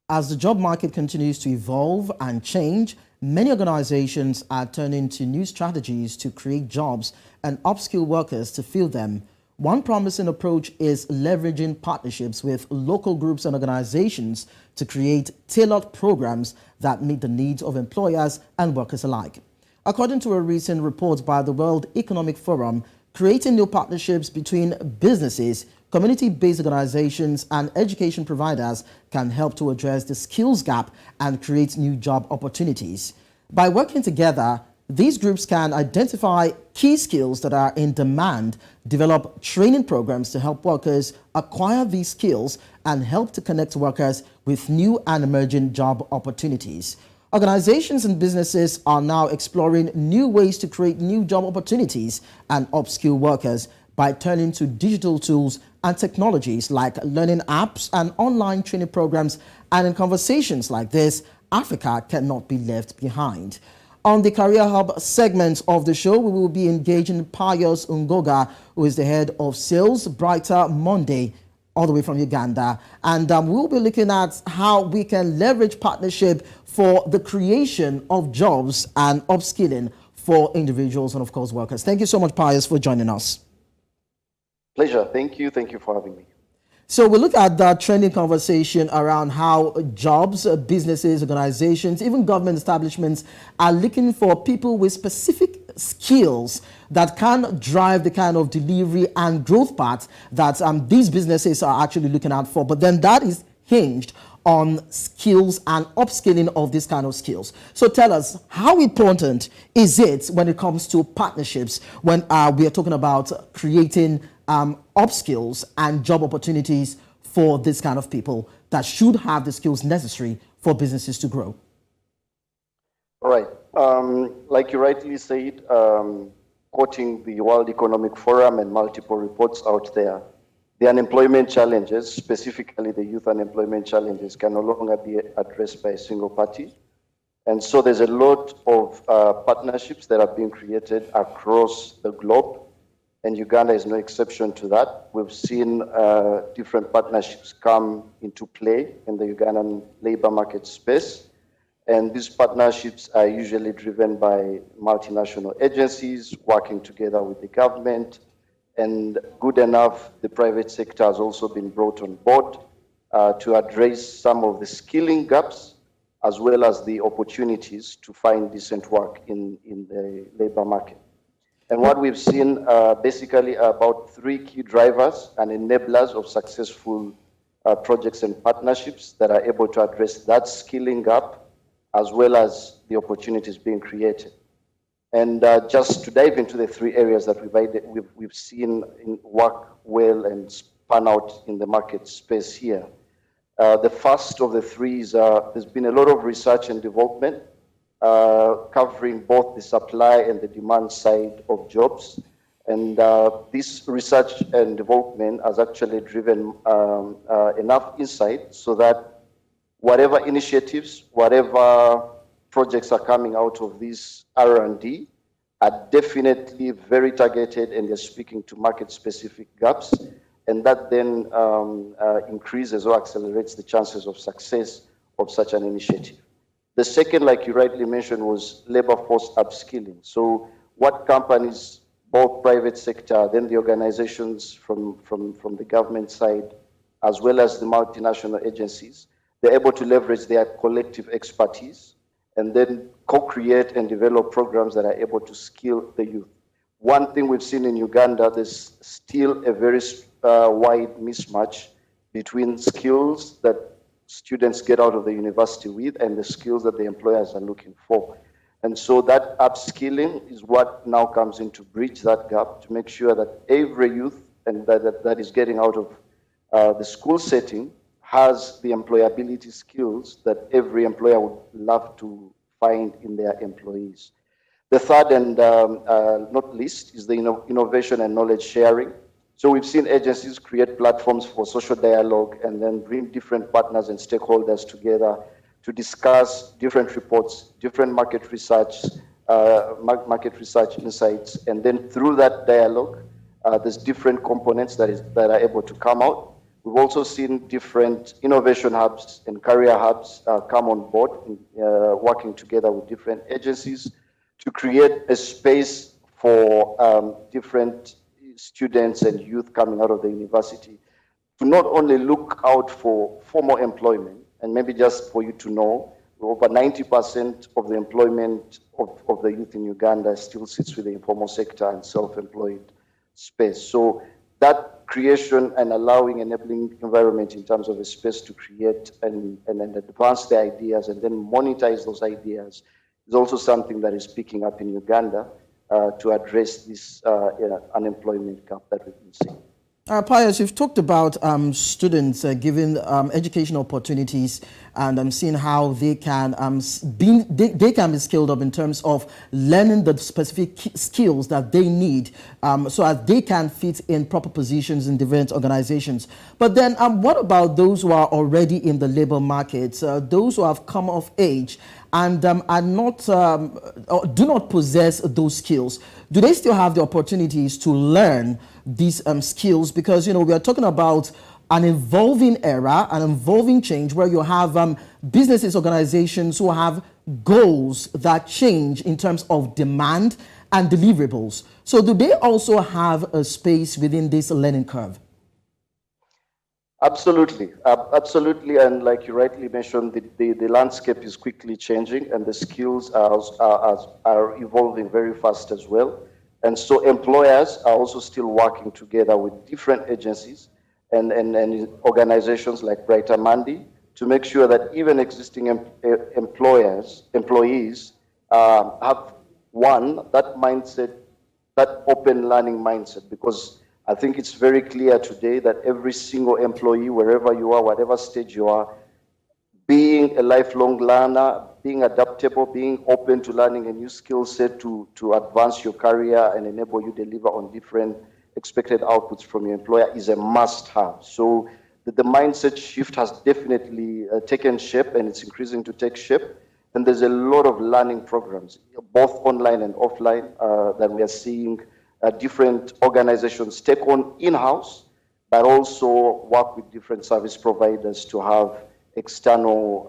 As the job market continues to evolve and change, many organizations are turning to new strategies to create jobs and upskill workers to fill them. One promising approach is leveraging partnerships with local groups and organizations to create tailored programs that meet the needs of employers and workers alike. According to a recent report by the World Economic Forum, creating new partnerships between businesses, community-based organizations, and education providers can help to address the skills gap and create new job opportunities. By working together, these groups can identify key skills that are in demand, develop training programs to help workers acquire these skills, and help to connect workers with new and emerging job opportunities. Organizations and businesses are now exploring new ways to create new job opportunities and upskill workers by turning to digital tools and technologies like learning apps and online training programs. And in conversations like this, Africa cannot be left behind. On the Career Hub segment of the show, we will be engaging Pius Ngoga, who is the head of sales, BrighterMonday, all the way from Uganda. And we'll be looking at how we can leverage partnership for the creation of jobs and upskilling for individuals and, of course, workers. Thank you so much, Pius, for joining us. Pleasure. Thank you. Thank you for having me. So we look at that trending conversation around how jobs, businesses, organizations, even government establishments are looking for people with specific skills that can drive the kind of delivery and growth path that these businesses are actually looking out for. But then that is hinged on skills and upskilling of this kind of skills. So tell us, how important is it when it comes to partnerships when we are talking about creating upskills and job opportunities for this kind of people that should have the skills necessary for businesses to grow? All right. Like you rightly said, quoting the World Economic Forum and multiple reports out there, the unemployment challenges, specifically the youth unemployment challenges, can no longer be addressed by a single party. And so there's a lot of partnerships that are being created across the globe, and Uganda is no exception to that. We've seen different partnerships come into play in the Ugandan labor market space. And these partnerships are usually driven by multinational agencies working together with the government. And good enough, the private sector has also been brought on board to address some of the skilling gaps, as well as the opportunities to find decent work in the labor market. And what we've seen basically are about three key drivers and enablers of successful projects and partnerships that are able to address that skilling gap, as well as the opportunities being created. And just to dive into the three areas that we've seen work well and span out in the market space here. The first of the three is there's been a lot of research and development covering both the supply and the demand side of jobs. And this research and development has actually driven enough insight so that whatever initiatives, whatever projects are coming out of this R&D are definitely very targeted, and they're speaking to market-specific gaps, and that then increases or accelerates the chances of success of such an initiative. The second, like you rightly mentioned, was labor force upskilling. So what companies, both private sector, then the organizations from the government side, as well as the multinational agencies, they're able to leverage their collective expertise and then co-create and develop programs that are able to skill the youth. One thing we've seen in Uganda, there's still a very wide mismatch between skills that students get out of the university with and the skills that the employers are looking for. And so that upskilling is what now comes in to bridge that gap, to make sure that every youth and that is getting out of the school setting has the employability skills that every employer would love to find in their employees. The third and not least is the innovation and knowledge sharing. So we've seen agencies create platforms for social dialogue and then bring different partners and stakeholders together to discuss different reports, different market research insights, and then through that dialogue, there's different components that are able to come out We've also seen different innovation hubs and career hubs come on board, working together with different agencies to create a space for different students and youth coming out of the university to not only look out for formal employment, and maybe just for you to know, over 90% of the employment of the youth in Uganda still sits with the informal sector and self-employed space. So that creation and allowing enabling environment in terms of a space to create and advance the ideas and then monetize those ideas is also something that is picking up in Uganda to address this unemployment gap that we've been seeing. Pius, you've talked about students given educational opportunities and seeing how they can they can be skilled up in terms of learning the specific skills that they need so as they can fit in proper positions in different organizations. But then what about those who are already in the labor market, those who have come of age and are not or do not possess those skills? Do they still have the opportunities to learn these skills? Because, you know, we are talking about an evolving era, an evolving change where you have businesses, organizations who have goals that change in terms of demand and deliverables. So do they also have a space within this learning curve? Absolutely, absolutely, and like you rightly mentioned, the landscape is quickly changing, and the skills are evolving very fast as well. And so employers are also still working together with different agencies and organizations like BrighterMonday to make sure that even existing employees have that mindset, that open learning mindset, because I think it's very clear today that every single employee, wherever you are, whatever stage you are, being a lifelong learner, being adaptable, being open to learning a new skill set to advance your career and enable you to deliver on different expected outputs from your employer is a must-have. So the mindset shift has definitely taken shape, and it's increasing to take shape. And there's a lot of learning programs, both online and offline, that we are seeing different organizations take on in-house, but also work with different service providers to have external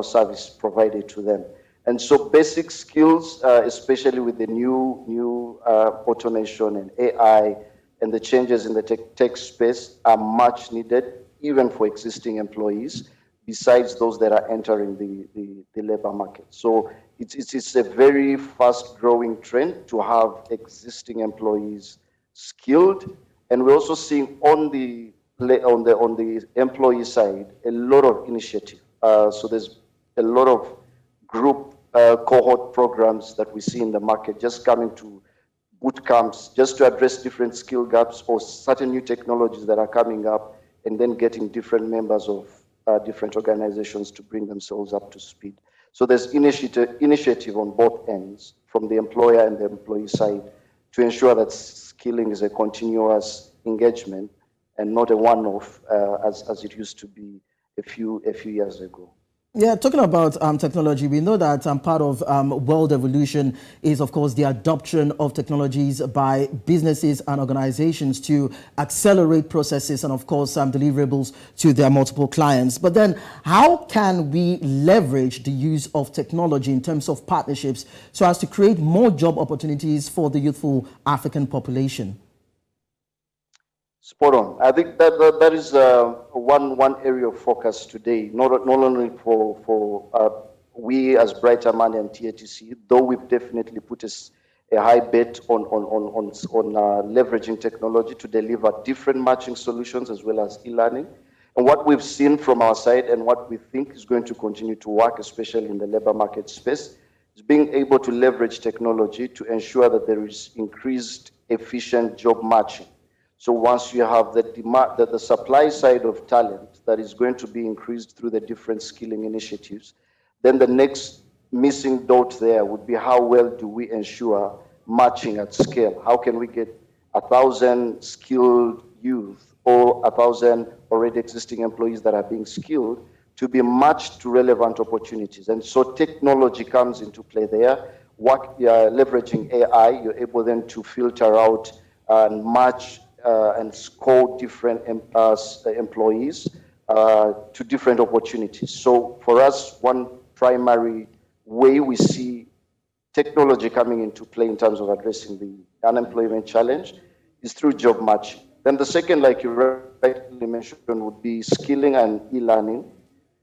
service provided to them. And so basic skills, especially with the new automation and AI and the changes in the tech space, are much needed, even for existing employees, besides those that are entering the labor market. So it's a very fast-growing trend to have existing employees skilled, and we're also seeing on the employee side a lot of initiative. So there's a lot of group cohort programs that we see in the market just coming to boot camps just to address different skill gaps or certain new technologies that are coming up, and then getting different members of different organizations to bring themselves up to speed. So there's initiative on both ends, from the employer and the employee side, to ensure that skilling is a continuous engagement and not a one-off as it used to be a few years ago. Yeah, talking about technology, we know that part of world evolution is, of course, the adoption of technologies by businesses and organizations to accelerate processes and, of course, deliverables to their multiple clients. But then how can we leverage the use of technology in terms of partnerships so as to create more job opportunities for the youthful African population? Spot on. I think that is one area of focus today, not only for we as BrighterMonday and TATC, though we've definitely put a high bet on leveraging technology to deliver different matching solutions as well as e-learning. And what we've seen from our side and what we think is going to continue to work, especially in the labor market space, is being able to leverage technology to ensure that there is increased efficient job matching. So once you have the demand, the supply side of talent that is going to be increased through the different skilling initiatives, then the next missing dot there would be how well do we ensure matching at scale? How can we get 1,000 skilled youth or 1,000 already existing employees that are being skilled to be matched to relevant opportunities? And so technology comes into play there. Leveraging AI, you're able then to filter out and match and score different employees to different opportunities. So for us, one primary way we see technology coming into play in terms of addressing the unemployment challenge is through job matching. Then the second, like you rightly mentioned, would be skilling and e-learning.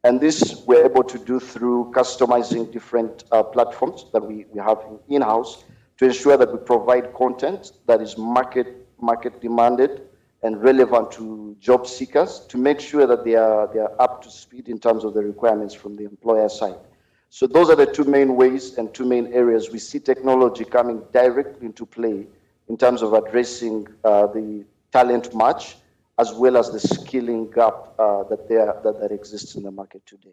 And this we're able to do through customizing different platforms that we have in-house to ensure that we provide content that is market demanded and relevant to job seekers to make sure that they are up to speed in terms of the requirements from the employer side. So those are the two main ways and two main areas we see technology coming directly into play in terms of addressing the talent match as well as the skilling gap that exists in the market today.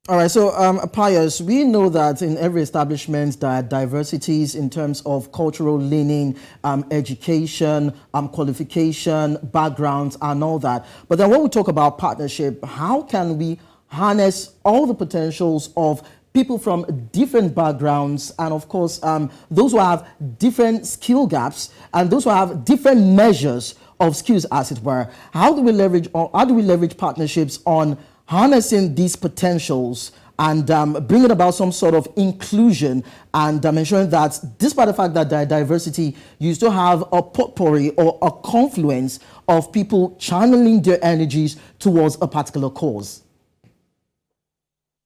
All right, so Pius, we know that in every establishment there are diversities in terms of cultural leaning, education, qualification, backgrounds, and all that. But then when we talk about partnership, how can we harness all the potentials of people from different backgrounds and, of course, those who have different skill gaps and those who have different measures of skills, as it were? How do we leverage partnerships on harnessing these potentials and bringing about some sort of inclusion and ensuring that, despite the fact that there are diversity, you still have a potpourri or a confluence of people channeling their energies towards a particular cause?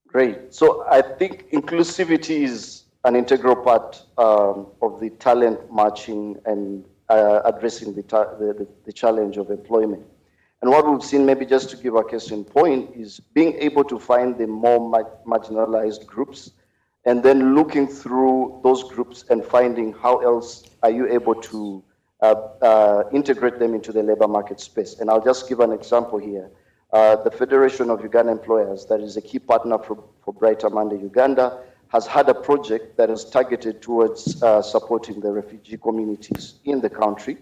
Great. So I think inclusivity is an integral part of the talent matching and addressing the challenge of employment. And what we've seen, maybe just to give a case in point, is being able to find the more marginalized groups and then looking through those groups and finding how else are you able to integrate them into the labor market space. And I'll just give an example here. The Federation of Uganda Employers, that is a key partner for BrighterMonday Uganda, has had a project that is targeted towards supporting the refugee communities in the country.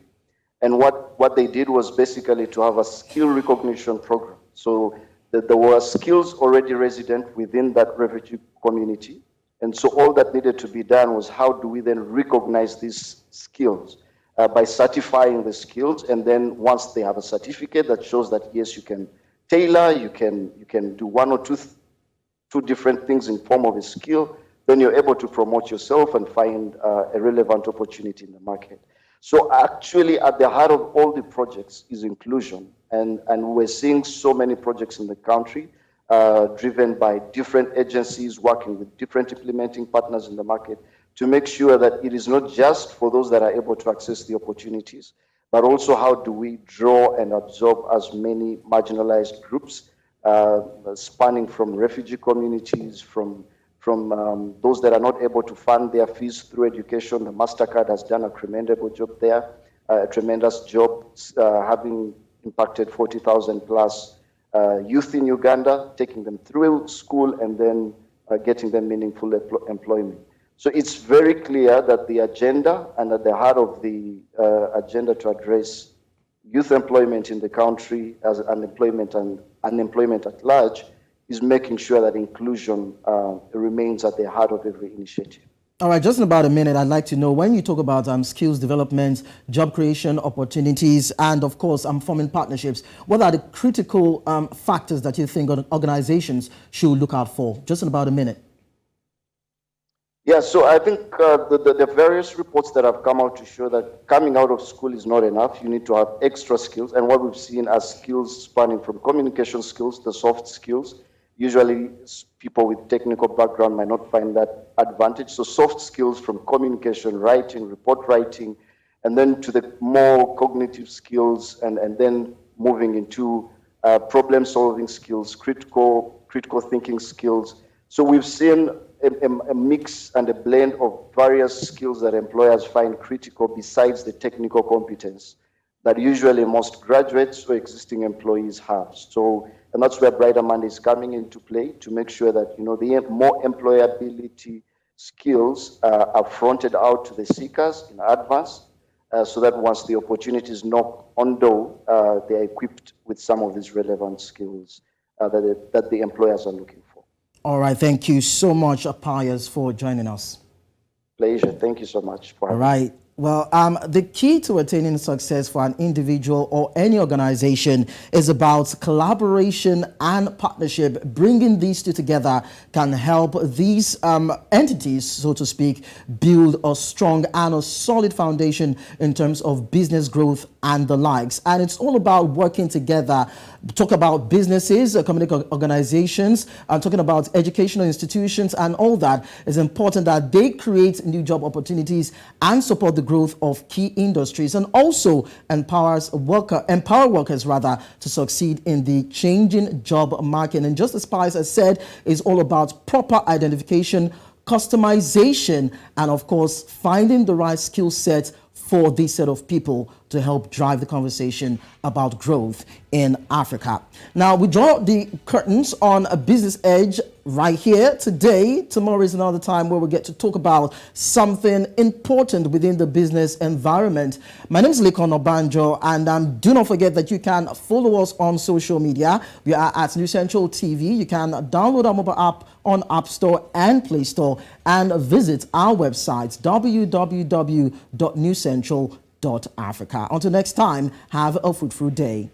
And what they did was basically to have a skill recognition program. So there were skills already resident within that refugee community. And so all that needed to be done was how do we then recognize these skills by certifying the skills. And then once they have a certificate that shows that, yes, you can tailor, you can do one or two different things in form of a skill, then you're able to promote yourself and find a relevant opportunity in the market. So actually at the heart of all the projects is inclusion. And we're seeing so many projects in the country driven by different agencies working with different implementing partners in the market to make sure that it is not just for those that are able to access the opportunities, but also how do we draw and absorb as many marginalized groups spanning from refugee communities, from those that are not able to fund their fees through education. The MasterCard has done a commendable job there, a tremendous job having impacted 40,000 plus youth in Uganda, taking them through school and then getting them meaningful employment. So it's very clear that the agenda and at the heart of the agenda to address youth employment in the country as unemployment and unemployment at large is making sure that inclusion remains at the heart of every initiative. All right, just in about a minute, I'd like to know, when you talk about skills development, job creation opportunities, and of course, forming partnerships, what are the critical factors that you think organizations should look out for? Just in about a minute. Yeah, so I think the various reports that have come out to show that coming out of school is not enough. You need to have extra skills. And what we've seen as skills spanning from communication skills, the soft skills, usually people with technical background might not find that advantage. So soft skills from communication, writing, report writing, and then to the more cognitive skills, and then moving into problem solving skills, critical thinking skills. So we've seen a mix and a blend of various skills that employers find critical besides the technical competence that usually most graduates or existing employees have. So, and that's where BrighterMonday is coming into play to make sure that, you know, the more employability skills are fronted out to the seekers in advance, so that once the opportunities knock on door, they're equipped with some of these relevant skills that the employers are looking for. All right, thank you so much, Pius, for joining us. Pleasure. Thank you so much for having me. All right. Well, the key to attaining success for an individual or any organization is about collaboration and partnership. Bringing these two together can help these entities, so to speak, build a strong and a solid foundation in terms of business growth and the likes. And it's all about working together. Talk about businesses, community organizations, talking about educational institutions and all that. It's important that they create new job opportunities and support the growth of key industries, and also empower workers to succeed in the changing job market. And just as Pius has said, it's all about proper identification, customization, and of course finding the right skill set for this set of people to help drive the conversation about growth in Africa. Now, we draw the curtains on a business edge right here today. Tomorrow is another time where we get to talk about something important within the business environment. My name is Lekan Onabanjo, and do not forget that you can follow us on social media. We are at New Central TV. You can download our mobile app on App Store and Play Store, and visit our website, www.newcentral.africa. Until next time, have a fruitful day.